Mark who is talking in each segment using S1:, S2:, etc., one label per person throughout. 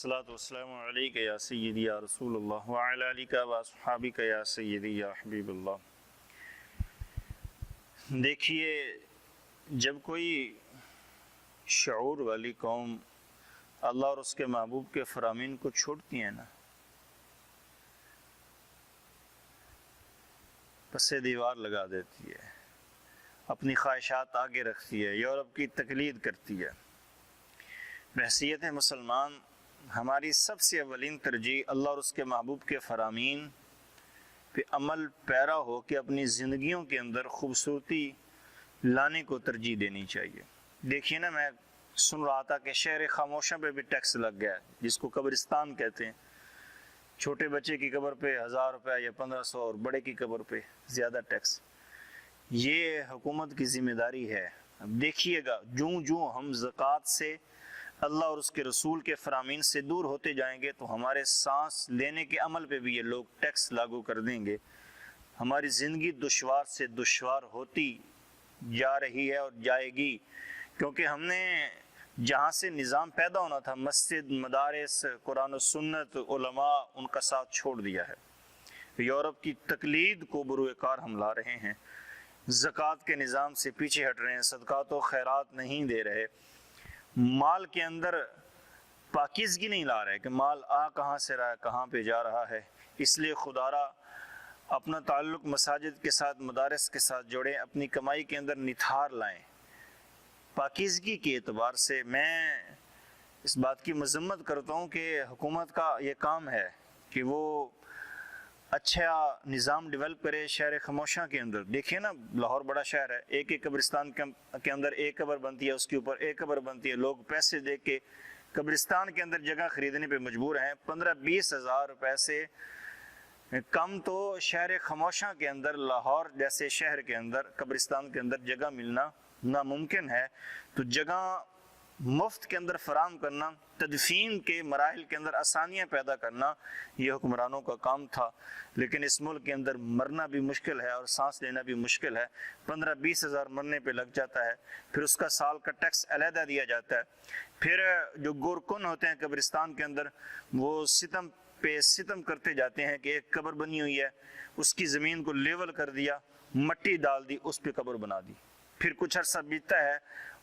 S1: الصلاۃ والسلام علیک یا سیدی یا رسول اللہ وعلی آلک و اصحابک یا سیدی یا حبیب اللہ۔ دیکھیے، جب کوئی شعور والی قوم اللہ اور اس کے محبوب کے فرامین کو چھوڑتی ہیں نا، پس دیوار لگا دیتی ہے، اپنی خواہشات آگے رکھتی ہے، یورپ کی تقلید کرتی ہے۔ بحیثیت مسلمان ہماری سب سے اولین ترجیح اللہ اور اس کے محبوب کے فرامین پہ عمل پیرا ہو کے اپنی زندگیوں کے اندر خوبصورتی لانے کو ترجیح دینی چاہیے۔ دیکھیے نا، میں سن رہا تھا کہ شہر خاموشوں پہ بھی ٹیکس لگ گیا ہے، جس کو قبرستان کہتے ہیں۔ چھوٹے بچے کی قبر پہ 1000 روپے یا 1500 اور بڑے کی قبر پہ زیادہ ٹیکس۔ یہ حکومت کی ذمہ داری ہے۔ اب دیکھیے گا، جوں ہم زکوٰۃ سے، اللہ اور اس کے رسول کے فرامین سے دور ہوتے جائیں گے تو ہمارے سانس لینے کے عمل پہ بھی یہ لوگ ٹیکس لاگو کر دیں گے۔ ہماری زندگی دشوار سے دشوار ہوتی جا رہی ہے اور جائے گی، کیونکہ ہم نے جہاں سے نظام پیدا ہونا تھا، مسجد، مدارس، قرآن و سنت، علماء، ان کا ساتھ چھوڑ دیا ہے۔ یورپ کی تقلید کو بروئے کار ہم لا رہے ہیں، زکوٰۃ کے نظام سے پیچھے ہٹ رہے ہیں، صدقات و خیرات نہیں دے رہے، مال کے اندر پاکیزگی نہیں لا رہے کہ مال کہاں سے رہا ہے، کہاں پہ جا رہا ہے۔ اس لیے خدارا اپنا تعلق مساجد کے ساتھ، مدارس کے ساتھ جوڑیں، اپنی کمائی کے اندر نتھار لائیں۔ پاکیزگی کے اعتبار سے میں اس بات کی مذمت کرتا ہوں کہ حکومت کا یہ کام ہے کہ وہ اچھا نظام ڈیولپ کرے شہر خاموشاں کے اندر۔ دیکھیے نا، لاہور بڑا شہر ہے، ایک قبرستان کے اندر ایک قبر بنتی ہے، اس کے اوپر ایک قبر بنتی ہے، لوگ پیسے دے کے قبرستان کے اندر جگہ خریدنے پہ مجبور ہیں۔ 15-20 ہزار روپے سے کم تو شہر خاموشاں کے اندر، لاہور جیسے شہر کے اندر، قبرستان کے اندر جگہ ملنا ناممکن ہے۔ تو جگہ مفت کے اندر فراہم کرنا، تدفین کے مراحل کے اندر آسانیاں پیدا کرنا، یہ حکمرانوں کا کام تھا۔ لیکن اس ملک کے اندر مرنا بھی مشکل ہے اور سانس لینا بھی مشکل ہے۔ 15-20 ہزار مرنے پہ لگ جاتا ہے، پھر اس کا سال کا ٹیکس علیحدہ دیا جاتا ہے۔ پھر جو گورکن ہوتے ہیں قبرستان کے اندر، وہ ستم پہ ستم کرتے جاتے ہیں کہ ایک قبر بنی ہوئی ہے، اس کی زمین کو لیول کر دیا، مٹی ڈال دی، اس پہ قبر بنا دی۔ پھر کچھ عرصہ بیتتا ہے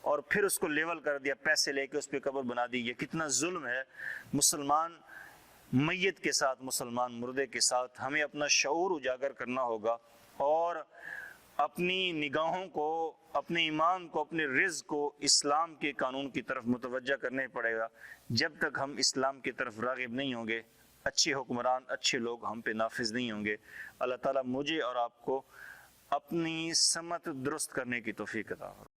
S1: اور پھر اس کو لیول کر دیا، پیسے لے کے اس پہ قبر بنا دی۔ یہ کتنا ظلم ہے مسلمان میت کے ساتھ، مسلمان مردے کے ساتھ۔ ہمیں اپنا شعور اجاگر کرنا ہوگا اور اپنی نگاہوں کو، اپنے ایمان کو، اپنے رزق کو اسلام کے قانون کی طرف متوجہ کرنے پڑے گا۔ جب تک ہم اسلام کی طرف راغب نہیں ہوں گے، اچھے حکمران، اچھے لوگ ہم پہ نافذ نہیں ہوں گے۔ اللہ تعالیٰ مجھے اور آپ کو اپنی سمت درست کرنے کی توفیق عطا فرمائے۔